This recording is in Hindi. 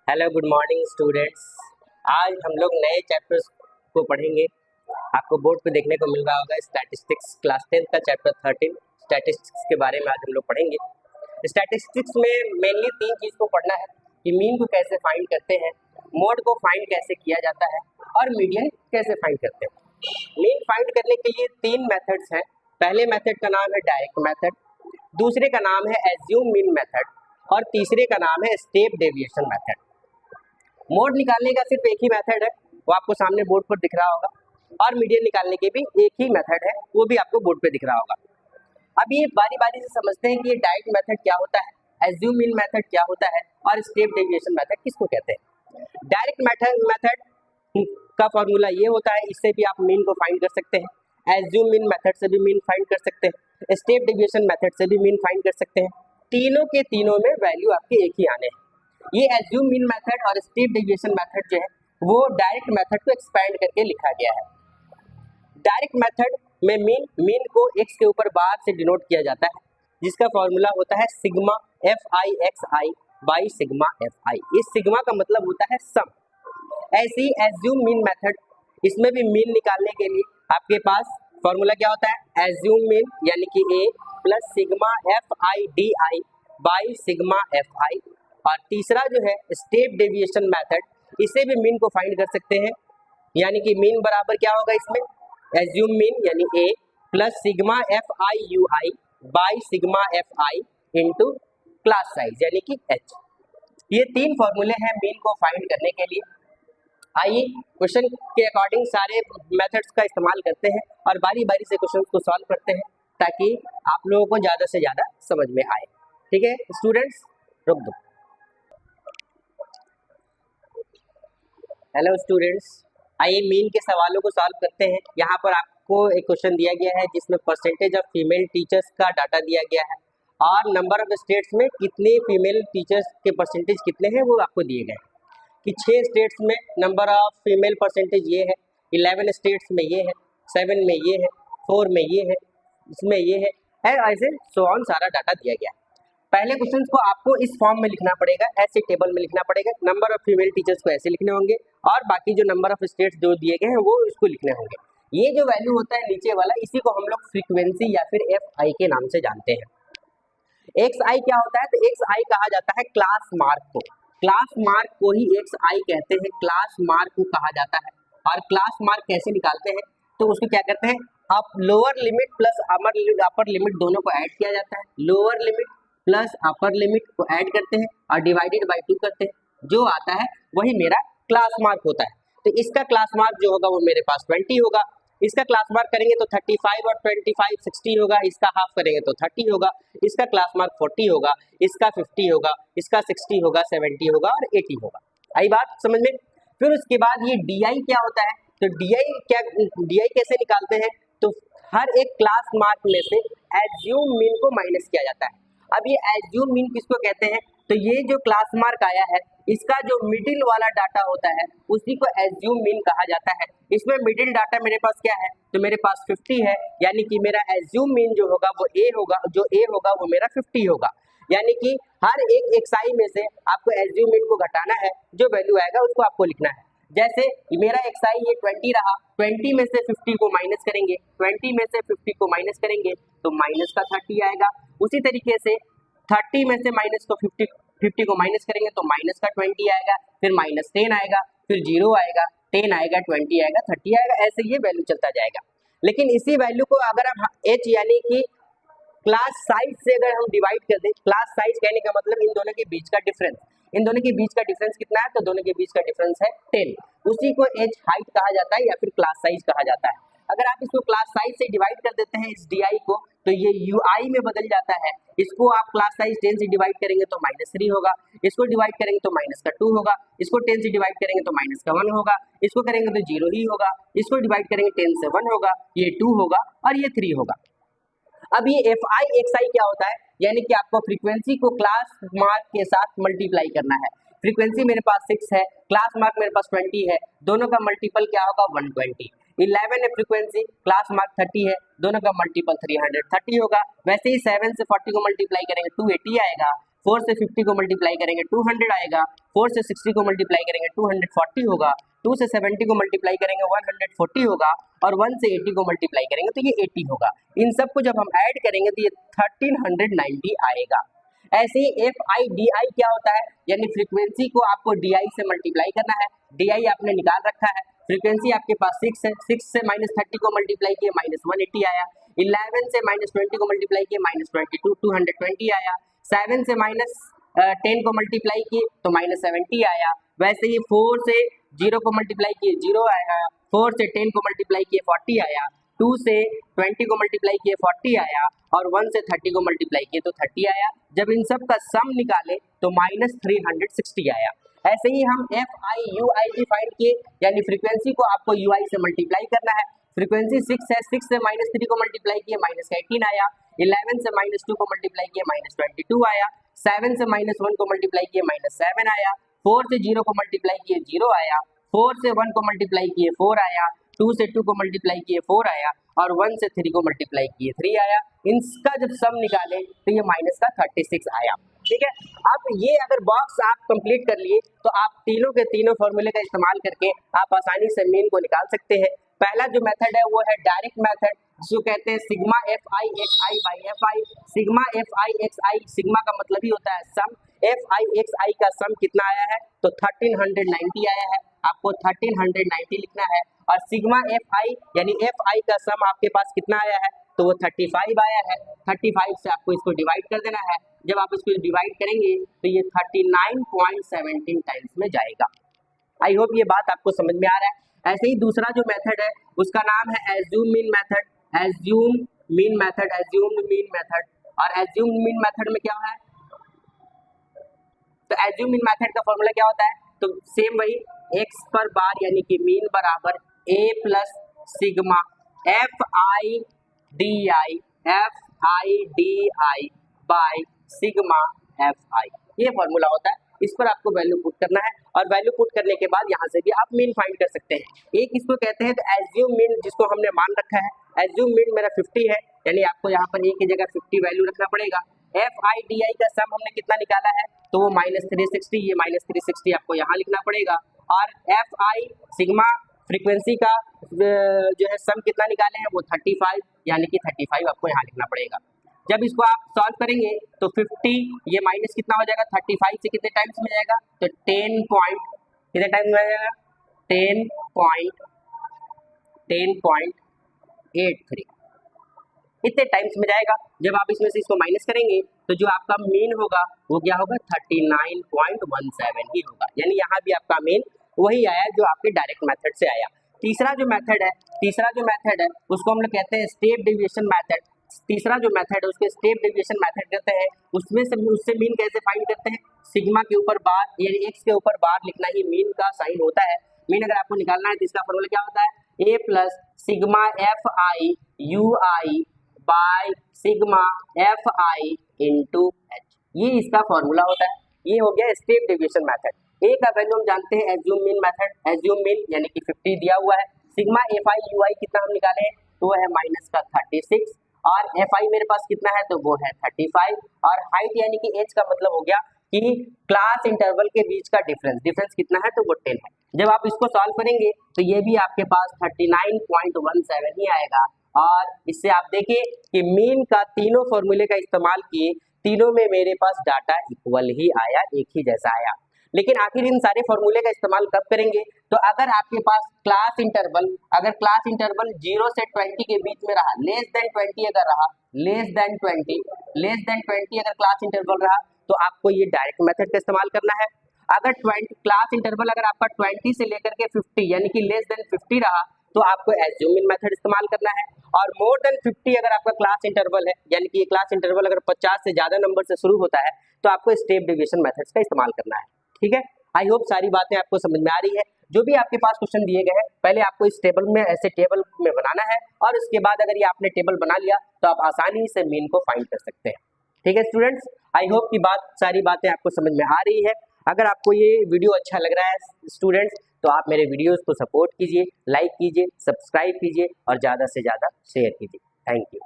Hello good morning students. आज हम लोग नए चैप्टर्स को पढ़ेंगे। आपको बोर्ड पे देखने को मिल रहा होगा स्टैटिस्टिक्स क्लास 10 का चैप्टर 13 स्टैटिस्टिक्स के बारे में आज हम लोग पढ़ेंगे। स्टैटिस्टिक्स में मेनली 3 चीज़ को पढ़ना है कि मीन को कैसे फाइंड करते हैं, मोड को फाइंड कैसे किया जाता है और मीडियन कैसे फाइंड करते हैं। मीन फाइंड करने के लिए 3 मेथड्स हैं। पहले मेथड का नाम है डायरेक्ट मेथड, दूसरे का नाम है एज्यूम मीन मेथड और तीसरे का नाम है स्टेप डेविएशन मेथड। मोड निकालने का सिर्फ एक ही मेथड है, वो आपको सामने बोर्ड पर दिख रहा होगा, और मीडियन निकालने के भी एक ही मेथड है, वो भी आपको बोर्ड पे दिख रहा होगा। अब ये बारी बारी से समझते हैं कि ये डायरेक्ट मेथड क्या होता है, एज्यूम मीन मेथड क्या होता है और स्टेप डेविएशन मेथड किसको कहते हैं। डायरेक्ट मेथड का फॉर्मूला ये होता है, इससे भी आप मीन को फाइंड कर सकते हैं। एज्यूम मीन मेथड से भी मीन फाइंड कर सकते हैं, स्टेप डेविएशन मेथड से भी मीन फाइंड कर सकते हैं। तीनों के तीनों में वैल्यू आपके एक ही आने हैं। ये एज्यूम मीन मेथड और स्टेप डेविएशन मेथड जो है वो डायरेक्ट मेथड को एक्सपैंड करके लिखा गया है। डायरेक्ट मेथड में मीन को x के ऊपर बार से डिनोट किया जाता है, जिसका फॉर्मूला होता है sigma FIXI by sigma FI। इस सिग्मा का मतलब होता है सम। ऐसी एज्यूम मीन मेथड, इसमें भी मीन निकालने के लिए आपके पास फॉर्मूला क्या होता है, एज्यूम मीन यानी कि A plus sigma FIDI by sigma FI। और तीसरा जो है स्टेप डेविएशन मेथड, इसे भी मीन को फाइंड कर सकते हैं, यानी कि मीन बराबर क्या होगा इसमें, एज्यूम मीन यानी A plus sigma FIUI by sigma FI into class size यानी कि H। ये 3 फॉर्मूले हैं मीन को फाइंड करने के लिए। आइए क्वेश्चन के अकॉर्डिंग सारे मेथड्स का इस्तेमाल करते हैं और बारी बारी से क्वेश्चन को सॉल्व करते हैं, ताकि आप लोगों को ज़्यादा से ज़्यादा समझ में आए। ठीक है स्टूडेंट्स, रुक दो। हेलो स्टूडेंट्स, आइए मीन के सवालों को सॉल्व करते हैं। यहाँ पर आपको एक क्वेश्चन दिया गया है जिसमें परसेंटेज ऑफ फीमेल टीचर्स का डाटा दिया गया है और नंबर ऑफ स्टेट्स में कितने फीमेल टीचर्स के परसेंटेज कितने हैं वो आपको दिए गए हैं। कि 6 स्टेट्स में नंबर ऑफ फीमेल परसेंटेज ये है, 11 स्टेट्स में ये है, 7 में ये है, 4 में ये है, इसमें ये है, ऐसे सो ऑन सारा डाटा दिया गया है। पहले क्वेश्चन को आपको इस फॉर्म में लिखना पड़ेगा, ऐसे टेबल में लिखना पड़ेगा। नंबर ऑफ फीमेल टीचर्स को ऐसे लिखने होंगे और बाकी जो नंबर ऑफ स्टेट्स जो दिए गए हैं वो इसको लिखने होंगे। ये जो वैल्यू होता है नीचे वाला, इसी को हम लोग फ्रीक्वेंसी या फिर FI के नाम से जानते हैं। XI क्या होता है, तो XI कहा जाता है क्लास मार्क को। क्लास मार्क को ही XI कहते हैं, क्लास मार्क को कहा जाता है। और क्लास मार्क कैसे निकालते हैं, तो उसको क्या करते हैं, आप lower limit plus upper limit दोनों को ऐड किया जाता है। Lower limit plus upper limit को ऐड करते हैं और डिवाइडेड बाय 2 करते हैं, जो आता है वही मेरा क्लास मार्क होता है। तो इसका क्लास मार्क जो होगा वो मेरे पास 20 होगा। इसका क्लास मार्क करेंगे तो 35 और 25 60 होगा, इसका हाफ करेंगे तो 30 होगा, इसका क्लास मार्क 40 होगा, इसका 50 होगा, इसका 60 होगा, 70 होगा और 80 होगा। आई बात समझ में। फिर उसके बाद ये DI क्या होता है, तो DI कैसे निकालते हैं, तो हर एक क्लास मार्क में से एज्यूम मीन को माइनस किया जाता है। अब ये एज्यूम मीन किसको कहते हैं, तो ये जो क्लास मार्क आया है इसका जो मिडिल वाला डाटा होता है उसी को एज्यूम मीन कहा जाता है। इसमें मिडिल डाटा मेरे पास क्या है, तो मेरे पास 50 है, यानी कि मेरा एज्यूम मीन जो होगा वो A होगा, जो A होगा वो मेरा 50 होगा। यानी कि हर एक XI में से आपको एज्यूम मीन को घटाना है, जो वैल्यू आएगा उसको आपको लिखना है। जैसे मेरा XI ये 20 रहा, 20 में से 50 को माइनस करेंगे, 20 में से 50 को माइनस करेंगे तो माइनस का 30 आएगा। उसी तरीके से 30 में से माइनस को 50 को माइनस करेंगे तो माइनस का 20 आएगा, फिर माइनस 10 आएगा, फिर 0 आएगा, 10 आएगा, 20 आएगा, 30 आएगा, ऐसे ये वैल्यू चलता जाएगा। लेकिन इसी वैल्यू को अगर हम H यानी कि क्लास साइज से अगर हम डिवाइड कर दें, क्लास साइज कहने का मतलब इन दोनों के बीच का डिफरेंस, इन दोनों के बीच का डिफरेंस कितना है, तो दोनों के बीच का डिफरेंस है 10। उसी को H हाइट कहा जाता है या फिर क्लास साइज कहा जाता है। अगर आप इसको क्लास साइज से डिवाइड कर देते हैं इस DI को, तो ये UI में बदल जाता है। इसको आप क्लास साइज 10 से डिवाइड करेंगे तो -3 होगा, इसको डिवाइड करेंगे तो माइनस का 2 होगा, इसको 10 से डिवाइड करेंगे तो माइनस का 1 होगा, इसको करेंगे तो 0 ही होगा, इसको डिवाइड करेंगे 10 से 1 होगा, ये 2 होगा और ये 3 होगा। अब ये FIXI क्या होता है, यानी कि आपको फ्रीक्वेंसी को क्लास मार्क के साथ मल्टीप्लाई करना है। फ्रीक्वेंसी मेरे पास 6 है, क्लास मार्क मेरे पास 20 है, दोनों का मल्टीपल क्या होगा 120। 11 है फ्रीक्वेंसी, क्लास मार्क 30 है, दोनों का मल्टीपल 330 होगा। वैसे ही 7 से 40 को मल्टीप्लाई करेंगे 280 आएगा, 4 से 50 को मल्टीप्लाई करेंगे 200 आएगा, 4 से 60 को मल्टीप्लाई करेंगे 240 होगा, 2 से 70 को मल्टीप्लाई करेंगे 140 होगा, और 1 से 80 को मल्टीप्लाई करेंगे तो ये 80 होगा। इन सब को जब हम ऐड करेंगे तो ये 1390 आएगा। ऐसे ही एफ आई डी आई क्या होता है, यानी फ्रीक्वेंसी को आपको डी आई से मल्टीप्लाई करना है। डी आई आपने निकाल रखा है, फ्रीक्वेंसी आपके पास 6 है, 6 से -30 को मल्टीप्लाई किए -180 आया, 11 से -20 को मल्टीप्लाई किए -22 220 आया, 7 से -10 को मल्टीप्लाई किए तो -70 आया। वैसे ही 4 से 0 को मल्टीप्लाई किए 0 आया, 4 से 10 को मल्टीप्लाई किए 40 आया, 2 से 20 को मल्टीप्लाई किए 40 आया, और 1 से 30 को मल्टीप्लाई किए तो 30 आया। जब इन सब का सम निकाले तो -360 आया। ऐसे ही हम एफ आई यू आई भी फाइंड किए, यानी फ्रीक्वेंसी को आपको यू आई से मल्टीप्लाई करना है। फ्रीक्वेंसी 6 है, 6 से -3 को मल्टीप्लाई किए -18 आया, 11 से -2 को मल्टीप्लाई किए -22 आया, 7 से -1 को मल्टीप्लाई किए -7 आया, 4 से 0 को मल्टीप्लाई किए 0 आया, 4 से 1 को मल्टीप्लाई किए 4 आया, 2 से 2 को मल्टीप्लाई किए 4 आया, और 1 से 3 को मल्टीप्लाई किए 3 आया। इनका जब सम निकाले तो ये माइनस का 36 आया। ठीक है, अब ये अगर बॉक्स आप कंप्लीट कर लिए तो आप तीनों के तीनों फॉर्मूले का इस्तेमाल करके आप आसानी से मीन को निकाल सकते हैं। पहला जो मेथड है वो है डायरेक्ट मेथड, जिसको कहते हैं sigma f I x I by F I. Sigma f I x I, sigma का मतलब ही होता है सम। एफ आई एक्स आई का सम कितना आया है तो 1390 आया है, आपको 1390 लिखना है। और सिग्मा एफ आई यानी एफ आई का सम आपके पास कितना आया है तो वो 35 आया है। 35 से आपको इसको डिवाइड कर देना है। जब आप इसको डिवाइड करेंगे तो ये 39.17 टाइम्स में जाएगा। आई होप ये बात आपको समझ में आ रहा है। ऐसे ही दूसरा जो मेथड है उसका नाम है assume mean method. Assume mean method, assume mean method. और एज्यूम मीन मेथड में क्या है तो एज्यूम मीन मेथड का फॉर्मूला क्या होता है तो सेम वही, एक्स पर बार यानी कि मीन बराबर a plus sigma f i d i by sigma f i, ये फॉर्मूला होता है। इस पर आपको वैल्यू पुट करना है, और वैल्यू पुट करने के बाद यहाँ से भी आप मीन फाइंड कर सकते हैं। एक इसको कहते हैं तो एज्यूम मीन, जिसको हमने मान रखा है एज्यूम मीन मेरा 50 है, यानी आपको यहाँ पर ए की जगह 50 वैल्यू रखना पड़ेगा। एफ आई डी आई का सम हमने कितना निकाला है तो वो -360, ये -360 आपको यहाँ लिखना पड़ेगा। और एफ आई सिग्मा फ्रीक्वेंसी का जो है सम कितना निकाले हैं वो 35, यानी कि 35 आपको यहाँ लिखना पड़ेगा। जब इसको आप सॉल्व करेंगे तो 50 ये माइनस कितना हो जाएगा 35 से कितने टाइम्स में जाएगा तो 10 टाइम्स में जाएगा 10.83 इतने टाइम्स में जाएगा। जब आप इसमें से इसको माइनस करेंगे तो जो आपका मीन होगा वो क्या होगा 39.17 ही होगा, यानी यहाँ भी आपका मीन वही आया जो आपके डायरेक्ट मेथड से आया। तीसरा जो मेथड है उसको हम लोग कहते हैं स्टेप डेविएशन मेथड। तीसरा जो मेथड है उसको स्टेप डेविएशन मेथड कहते हैं। उससे मीन कैसे फाइंड करते हैं, सिग्मा के ऊपर बार यानी एक्स के ऊपर बार लिखना ही मीन का साइन होता है। मीन अगर आपको निकालना है तो इसका फॉर्मूला क्या होता है a plus sigma f i u i by sigma f i into h, ये इसका फॉर्मूला होता है। ये हो गया स्टेप डेविएशन मेथड। ए का वैल्यू हम जानते हैं assume mean method, assume mean यानी कि 50 दिया हुआ है। सिग्मा एफ आई यू आई कितना हम निकाले हैं तो वो है माइनस का 36, और एफ आई मेरे पास कितना है तो वो है 35, और हाइट यानी कि एज का मतलब हो गया कि क्लास इंटरवल के बीच का डिफरेंस कितना है तो वो 10 है। जब आप इसको सॉल्व करेंगे तो ये भी आपके पास 39.17 ही आएगा। और इससे आप देखिए कि मीन का तीनों फॉर्मूले का इस्तेमाल किए, तीनों में मेरे पास डाटा इक्वल ही आया, एक ही जैसा आया। लेकिन आखिर इन सारे फॉर्मूले का इस्तेमाल कब करेंगे तो अगर आपके पास क्लास इंटरवल 0 से 20 के बीच में रहा, लेस देन 20 अगर रहा, लेस देन 20 अगर क्लास इंटरवल रहा तो आपको ये डायरेक्ट मेथड का इस्तेमाल करना है। अगर क्लास इंटरवल अगर आपका 20 से लेकर के 50 यानी कि लेस देन 50 रहा तो आपको एज्यूम मीन मेथड इस्तेमाल करना है। और मोर देन 50 अगर आपका क्लास इंटरवल है, यानी कि ये क्लास इंटरवल अगर 50 से ज्यादा नंबर से शुरू होता है तो आपको स्टेप डेविएशन मेथड्स का इस्तेमाल करना है। ठीक है, आई होप सारी बातें आपको समझ में आ रही है। जो भी आपके पास क्वेश्चन दिए गए हैं पहले आपको इस टेबल में ऐसे टेबल में बनाना है, और उसके बाद अगर ये आपने टेबल बना लिया तो आप आसानी से मीन को फाइंड कर सकते हैं। ठीक है स्टूडेंट्स, आई होप की सारी बातें आपको समझ में आ रही है। अगर आपको ये वीडियो अच्छा लग रहा है स्टूडेंट्स तो आप मेरे वीडियोस को सपोर्ट कीजिए, लाइक कीजिए, सब्सक्राइब कीजिए और ज़्यादा से ज़्यादा शेयर कीजिए। Thank you.